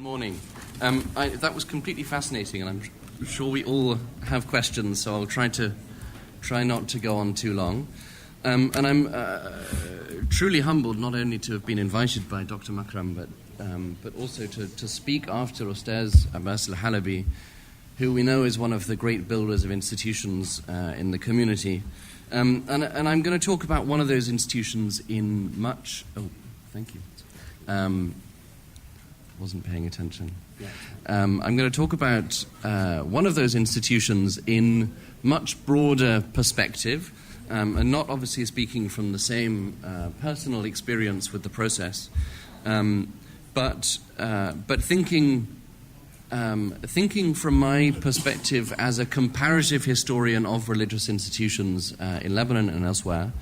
Good morning. That was completely fascinating, and I'm sure we all have questions, so I'll try not to go on too long. And I'm truly humbled not only to have been invited by Dr. Makram, but also to speak after Ustaz Abbas al-Halabi, who we know is one of the great builders of institutions in the community. And I'm going to talk about one of those institutions in much... Oh, thank you. Wasn't paying attention. I'm going to talk about one of those institutions in much broader perspective, and not obviously speaking from the same personal experience with the process, but thinking from my perspective as a comparative historian of religious institutions in Lebanon and elsewhere.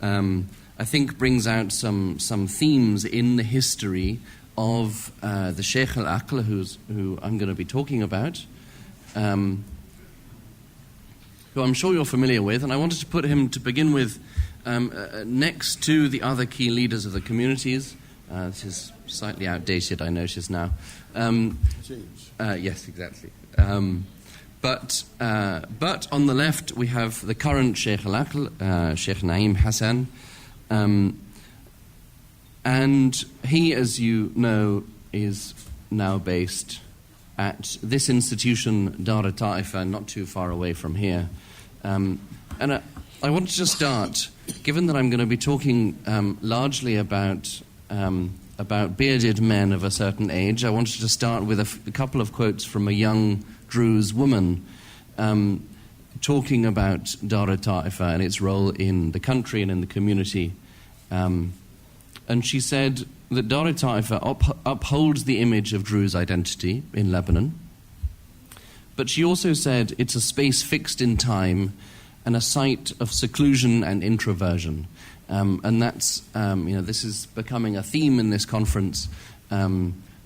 I think brings out some themes in the history of the Sheikh al-Aql, who I'm going to be talking about, who I'm sure you're familiar with, and I wanted to put him to begin with next to the other key leaders of the communities. This is slightly outdated, I notice now. Yes, exactly. But on the left we have the current Sheikh al-Aql, Sheikh Naeem Hassan. And he, as you know, is now based at this institution, Dar Ta'ifa, not too far away from here. And I wanted to start, given that I'm going to be talking largely about bearded men of a certain age, I wanted to start with a couple of quotes from a young Druze woman talking about Dar Ta'ifa and its role in the country and in the community. And she said that Dar Ta'ifa upholds the image of Druze identity in Lebanon, but she also said it's a space fixed in time and a site of seclusion and introversion. And that's, this is becoming a theme in this conference,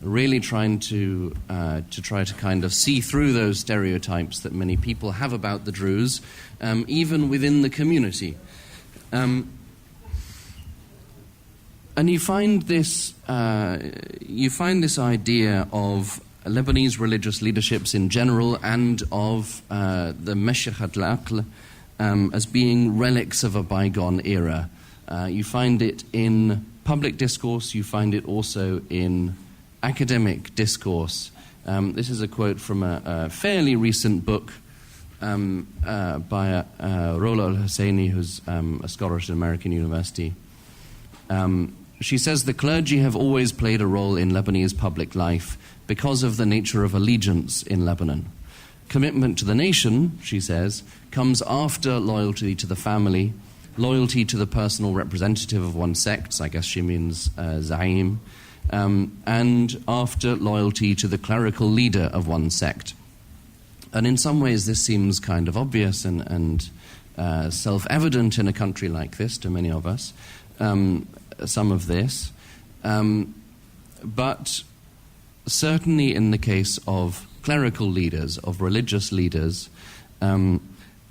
really trying to kind of see through those stereotypes that many people have about the Druze, even within the community. And you find this idea of Lebanese religious leaderships in general and of the Mashyakhat al-Aql as being relics of a bygone era. You find it in public discourse, you find it also in academic discourse. This is a quote from a fairly recent book by Rola al-Husseini, who's a scholar at an American university. She says, the clergy have always played a role in Lebanese public life because of the nature of allegiance in Lebanon. Commitment to the nation, she says, comes after loyalty to the family, loyalty to the personal representative of one sect, I guess she means Zaim, and after loyalty to the clerical leader of one sect. And in some ways this seems kind of obvious and self-evident in a country like this to many of us. Some of this, but certainly in the case of clerical leaders, of religious leaders,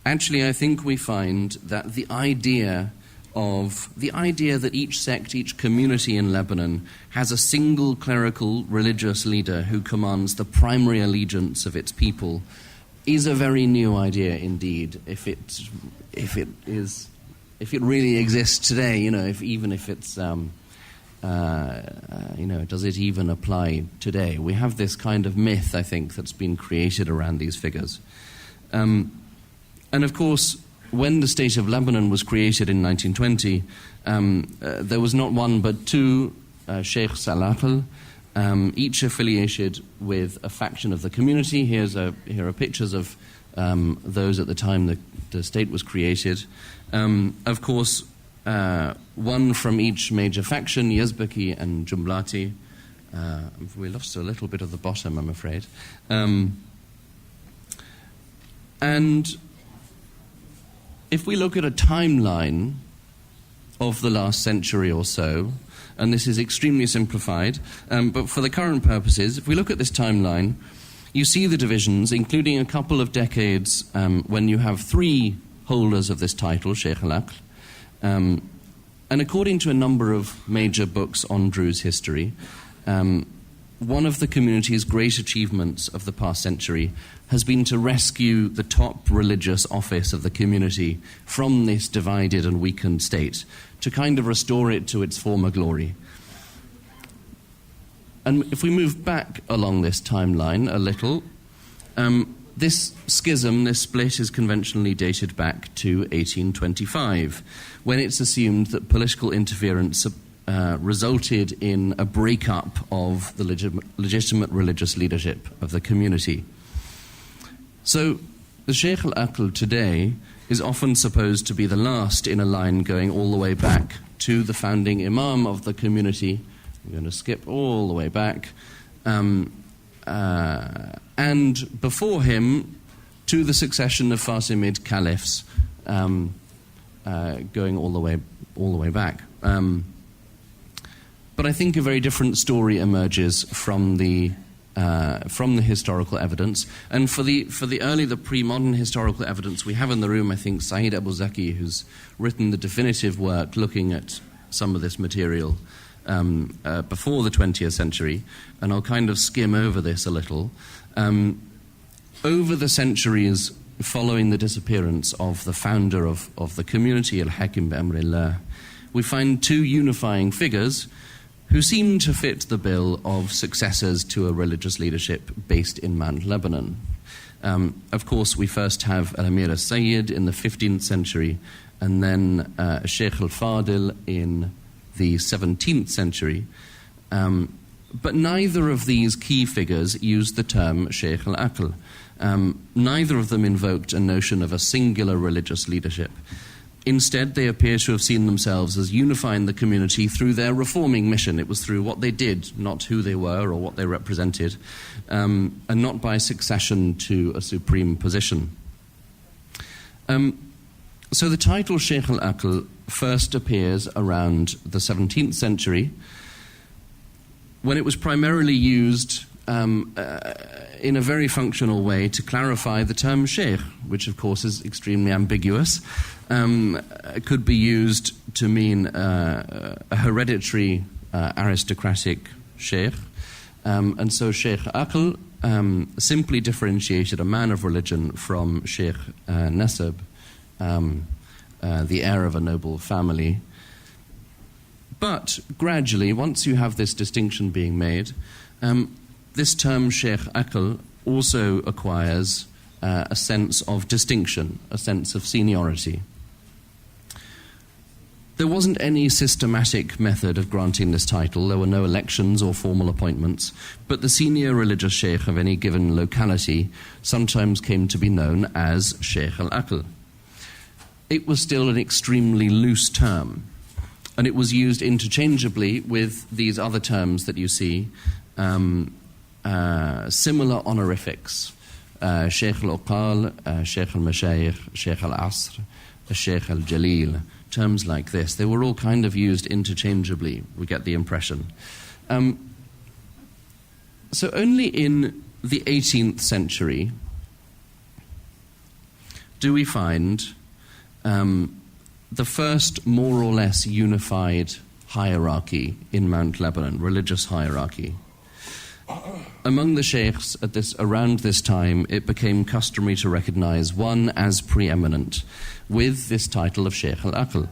actually I think we find that the idea that each sect, each community in Lebanon has a single clerical religious leader who commands the primary allegiance of its people is a very new idea indeed, if it really exists today, even if it's, does it even apply today? We have this kind of myth, I think, that's been created around these figures. And of course, when the State of Lebanon was created in 1920, there was not one but two Sheikhs al-Aql, each affiliated with a faction of the community. Here are pictures of those at the time the state was created. Of course, one from each major faction, Yazbeki and Jumlati. We lost a little bit of the bottom, I'm afraid. And if we look at a timeline of the last century or so, and this is extremely simplified, but for the current purposes, if we look at this timeline, you see the divisions, including a couple of decades when you have three holders of this title, Sheikh al-Aql. And according to a number of major books on Druze history, one of the community's great achievements of the past century has been to rescue the top religious office of the community from this divided and weakened state, to kind of restore it to its former glory. And if we move back along this timeline a little, this schism, this split, is conventionally dated back to 1825, when it's assumed that political interference resulted in a breakup of the legitimate religious leadership of the community. So the Sheikh al-Aql today is often supposed to be the last in a line going all the way back to the founding imam of the community. I'm going to skip all the way back. And before him, to the succession of Fatimid caliphs, going all the way back. But I think a very different story emerges from the historical evidence, and for the pre-modern historical evidence we have in the room, I think Saeed Abu Zaki, who's written the definitive work looking at some of this material before the 20th century, and I'll kind of skim over this a little. Over the centuries following the disappearance of the founder of the community, Al-Hakim bi-Amrillah, we find two unifying figures who seem to fit the bill of successors to a religious leadership based in Mount Lebanon. Of course, we first have Al-Amir al-Sayyid in the 15th century, and then Sheikh al-Fadil in the 17th century. But neither of these key figures used the term Sheikh al-Aql. Neither of them invoked a notion of a singular religious leadership. Instead, they appear to have seen themselves as unifying the community through their reforming mission. It was through what they did, not who they were or what they represented, and not by succession to a supreme position. So the title Sheikh al-Aql first appears around the 17th century, when it was primarily used in a very functional way to clarify the term sheikh, which of course is extremely ambiguous. It could be used to mean a hereditary aristocratic sheikh, and so Sheikh Aql simply differentiated a man of religion from Sheikh Nasab, the heir of a noble family. But gradually, once you have this distinction being made, this term Sheikh Aql also acquires a sense of distinction, a sense of seniority. There wasn't any systematic method of granting this title. There were no elections or formal appointments, but the senior religious sheikh of any given locality sometimes came to be known as Sheikh al-Aql. It was still an extremely loose term, and it was used interchangeably with these other terms that you see, similar honorifics, Sheikh al-Uqal, Sheikh al-Mashayikh, Sheikh al-Asr, Sheikh al-Jalil, terms like this. They were all kind of used interchangeably, we get the impression. So only in the 18th century do we find the first more or less unified hierarchy in Mount Lebanon, religious hierarchy. Among the sheikhs around this time, it became customary to recognize one as preeminent with this title of Sheikh al-Aql.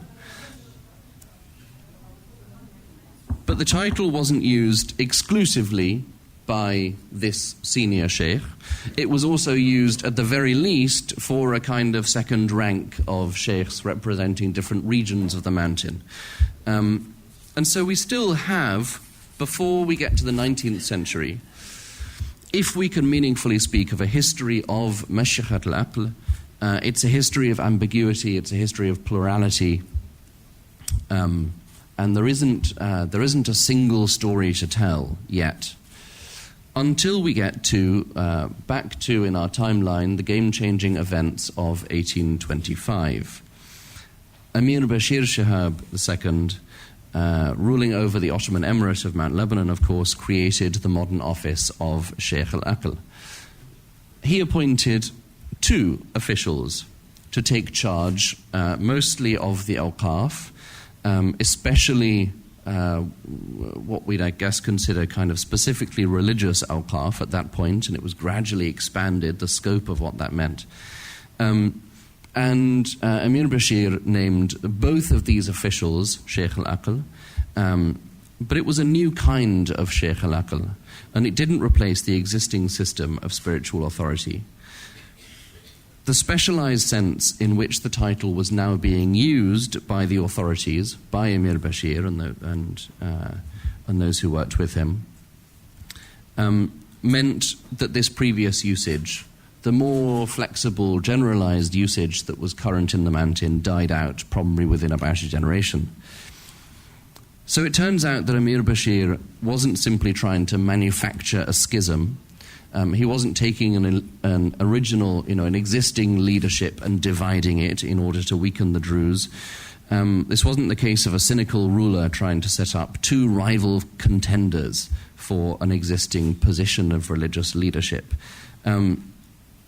But the title wasn't used exclusively by this senior sheikh. It was also used at the very least for a kind of second rank of sheikhs representing different regions of the mountain. And so we still have, before we get to the 19th century, if we can meaningfully speak of a history of Mashyakhat al-Aql, it's a history of ambiguity, it's a history of plurality, and there isn't a single story to tell yet, until we get to back to, in our timeline, the game-changing events of 1825. Amir Bashir Shihab II, ruling over the Ottoman Emirate of Mount Lebanon, of course, created the modern office of Sheikh al-Aql. He appointed two officials to take charge, mostly of the awqaf, especially what we'd, I guess, consider kind of specifically religious awqaf at that point, and it was gradually expanded, the scope of what that meant. And Emir Bashir named both of these officials Sheikh al-Aql, but it was a new kind of Sheikh al-Aql, and it didn't replace the existing system of spiritual authority. The specialized sense in which the title was now being used by the authorities, by Emir Bashir and those who worked with him, meant that this previous usage, the more flexible, generalized usage that was current in the Mantin, died out probably within about a generation. So it turns out that Emir Bashir wasn't simply trying to manufacture a schism. He wasn't taking an original, an existing leadership and dividing it in order to weaken the Druze. This wasn't the case of a cynical ruler trying to set up two rival contenders for an existing position of religious leadership.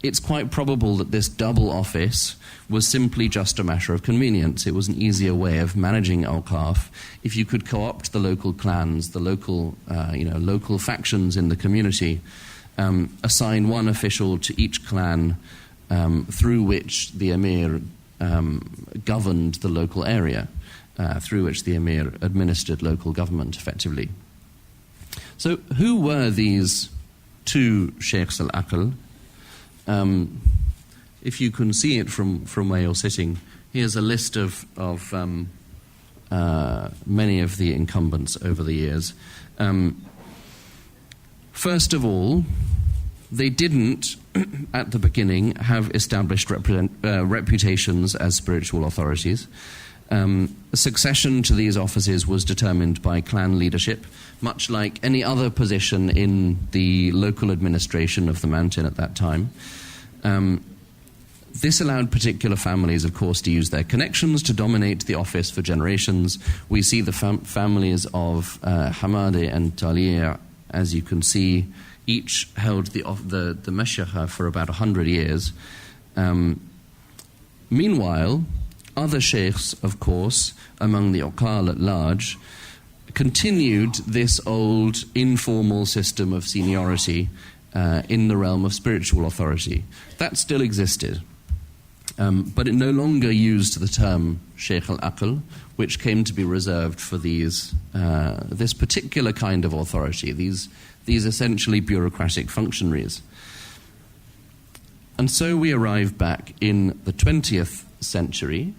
It's quite probable that this double office was simply just a matter of convenience. It was an easier way of managing awqaf if you could co-opt the local clans, the local factions in the community. Assign one official to each clan through which the emir governed the local area, through which the emir administered local government effectively. So who were these two Sheikhs al-Aql? If you can see it from where you're sitting, here's a list of many of the incumbents over the years. First of all, they didn't, at the beginning, have established reputations as spiritual authorities. Succession to these offices was determined by clan leadership, much like any other position in the local administration of the Mantin at that time. This allowed particular families, of course, to use their connections to dominate the office for generations. We see the families of Hamade and Talir, as you can see, each held the Mashyakhat for about 100 years. Meanwhile, other sheikhs, of course, among the Uqal at large, continued this old informal system of seniority in the realm of spiritual authority. That still existed, but it no longer used the term Sheikh al-Aql, which came to be reserved for this particular kind of authority, these essentially bureaucratic functionaries. And so we arrive back in the 20th century,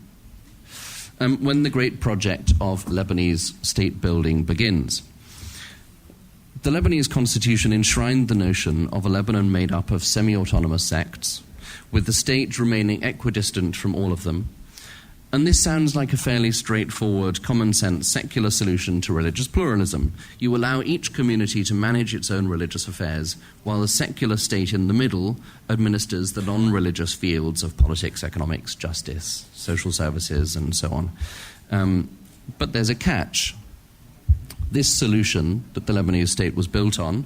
when the great project of Lebanese state building begins. The Lebanese constitution enshrined the notion of a Lebanon made up of semi-autonomous sects, with the state remaining equidistant from all of them. And this sounds like a fairly straightforward, common-sense, secular solution to religious pluralism. You allow each community to manage its own religious affairs, while the secular state in the middle administers the non-religious fields of politics, economics, justice, social services, and so on. But there's a catch. This solution that the Lebanese state was built on,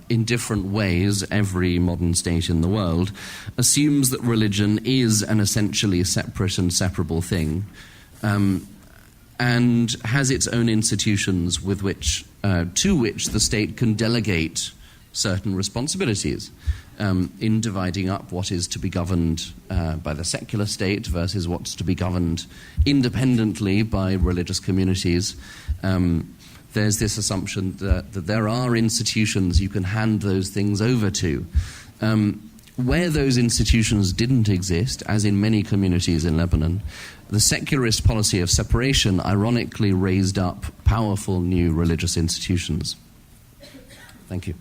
in different ways, every modern state in the world, assumes that religion is an essentially separate and separable thing, and has its own institutions to which the state can delegate certain responsibilities in dividing up what is to be governed by the secular state versus what's to be governed independently by religious communities. There's this assumption that there are institutions you can hand those things over to. Where those institutions didn't exist, as in many communities in Lebanon, the secularist policy of separation ironically raised up powerful new religious institutions. Thank you.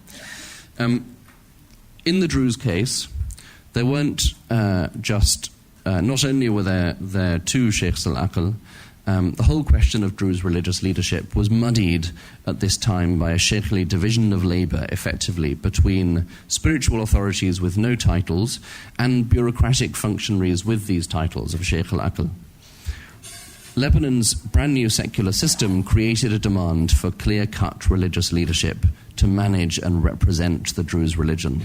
In the Druze case, there weren't not only were there two Sheikhs al-Aql, the whole question of Druze religious leadership was muddied at this time by a sheikhly division of labor, effectively, between spiritual authorities with no titles and bureaucratic functionaries with these titles of Sheikh al-Aql. Lebanon's brand new secular system created a demand for clear-cut religious leadership to manage and represent the Druze religion.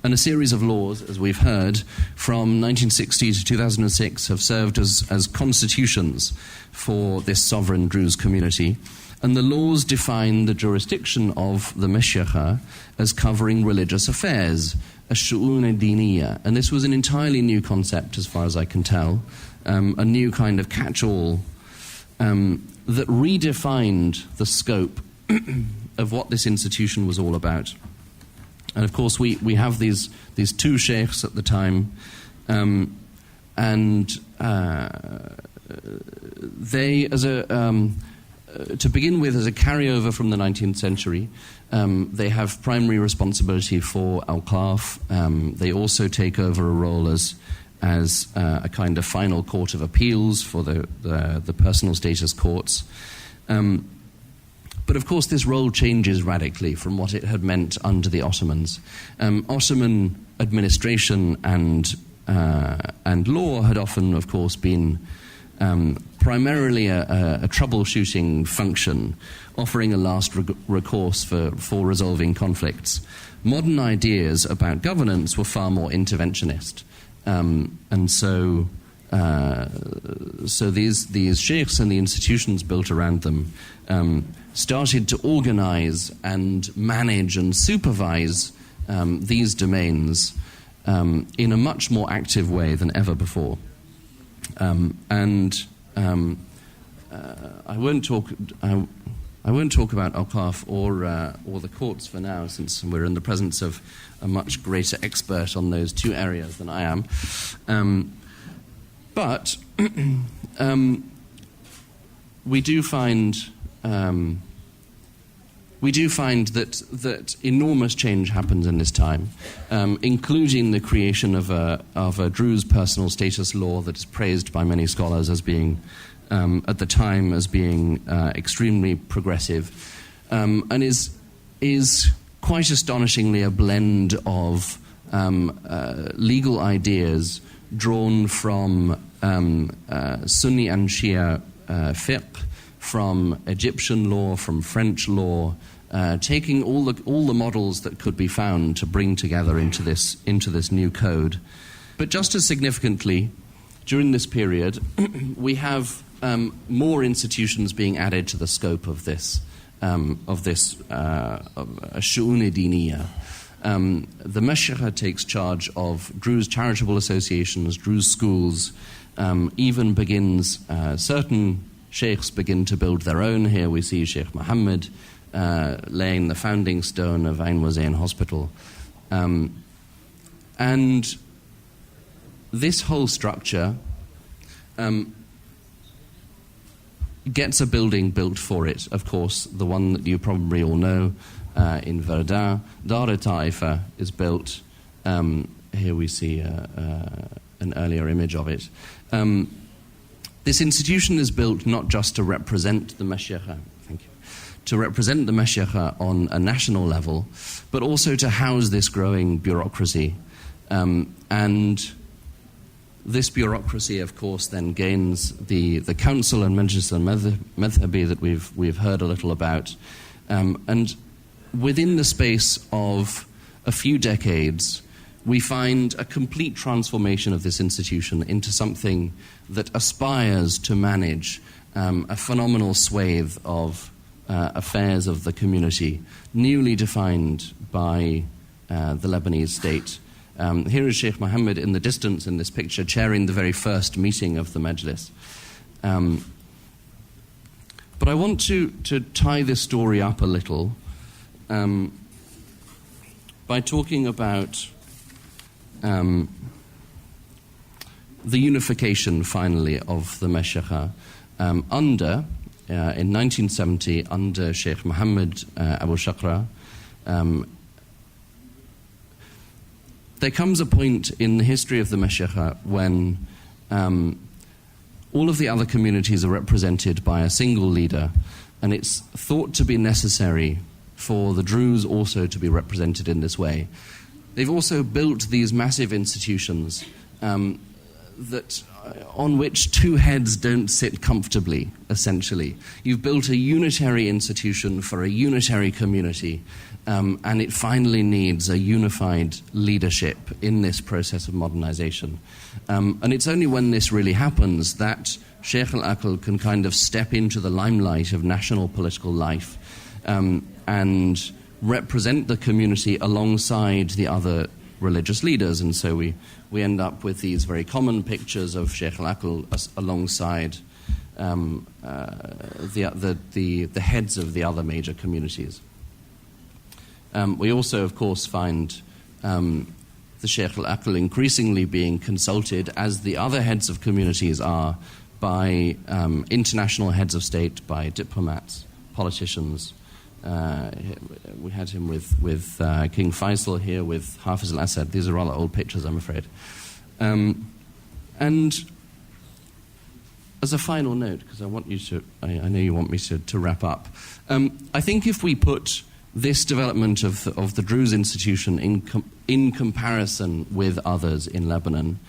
And a series of laws, as we've heard, from 1960 to 2006 have served as constitutions for this sovereign Druze community. And the laws define the jurisdiction of the Mashyakhat as covering religious affairs, ash-shu'un diniya. And this was an entirely new concept, as far as I can tell, a new kind of catch-all that redefined the scope of what this institution was all about. And of course, we have these two sheikhs at the time, and they, as to begin with, as a carryover from the 19th century, they have primary responsibility for al-Qaf. They also take over a role as a kind of final court of appeals for the personal status courts. But of course, this role changes radically from what it had meant under the Ottomans. Ottoman administration and law had often, of course, been primarily a troubleshooting function, offering a last recourse for resolving conflicts. Modern ideas about governance were far more interventionist, and so these sheikhs and the institutions built around them started to organize and manage and supervise these domains in a much more active way than ever before. I won't talk about al-Qaf or the courts for now, since we're in the presence of a much greater expert on those two areas than I am. But we do find that enormous change happens in this time, including the creation of a Druze personal status law that is praised by many scholars as being, at the time, as being extremely progressive, and is quite astonishingly a blend of legal ideas drawn from Sunni and Shia fiqh, from Egyptian law, from French law, taking all the models that could be found to bring together into this new code. But just as significantly, during this period, we have more institutions being added to the scope of this ash-shu'un diniya. The Mashyakhat takes charge of Druze charitable associations, Druze schools, even begins certain sheikhs begin to build their own. Here we see Sheikh Muhammad laying the founding stone of Ain Wazain Hospital. And this whole structure gets a building built for it, of course, the one that you probably all know in Verdun. Dar-e-Ta'ifa is built. Here we see an earlier image of it. This institution is built not just to represent the Mashyakhat, to represent the Mashyakhat on a national level, but also to house this growing bureaucracy. And this bureaucracy, of course, then gains the council and Majlis al-Madhhabi that we've heard a little about. And within the space of a few decades, we find a complete transformation of this institution into something that aspires to manage a phenomenal swathe of affairs of the community, newly defined by the Lebanese state. Here is Sheikh Muhammad in the distance in this picture, chairing the very first meeting of the Majlis. But I want to tie this story up a little by talking about the unification, finally, of the Mashyakhat in 1970, under Sheikh Muhammad Abu Shakra. There comes a point in the history of the Mashyakhat when all of the other communities are represented by a single leader, and it's thought to be necessary for the Druze also to be represented in this way. They've also built these massive institutions that on which two heads don't sit comfortably, essentially. You've built a unitary institution for a unitary community, and it finally needs a unified leadership in this process of modernization. And it's only when this really happens that Sheikh al-Aql can kind of step into the limelight of national political life and represent the community alongside the other religious leaders. And so we end up with these very common pictures of Sheikh al-Aql alongside the heads of the other major communities. We also, of course, find the Sheikh al-Aql increasingly being consulted, as the other heads of communities are, by international heads of state, by diplomats, politicians. We had him with King Faisal here, with Hafiz al-Assad. These are rather old pictures, I'm afraid. And as a final note, because I know you want me to wrap up, I think if we put this development of the Druze institution in comparison with others in Lebanon,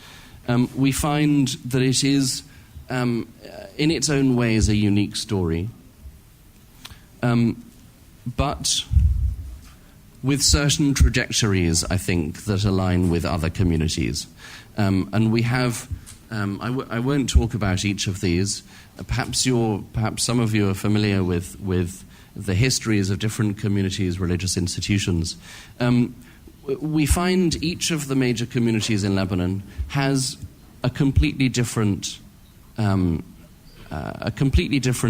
we find that it is, in its own ways, a unique story. But with certain trajectories, I think, that align with other communities. And we have, I won't talk about each of these. Perhaps some of you are familiar with the histories of different communities, religious institutions. We find each of the major communities in Lebanon has a completely different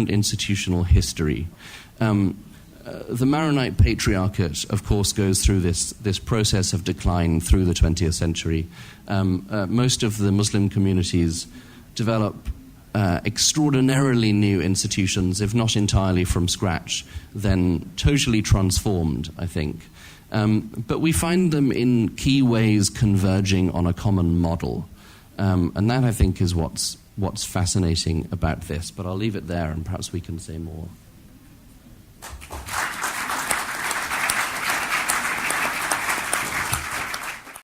institutional history. The Maronite Patriarchate, of course, goes through this process of decline through the 20th century. Most of the Muslim communities develop extraordinarily new institutions, if not entirely from scratch, then totally transformed, I think. But we find them in key ways converging on a common model. And that, I think, is what's fascinating about this. But I'll leave it there, and perhaps we can say more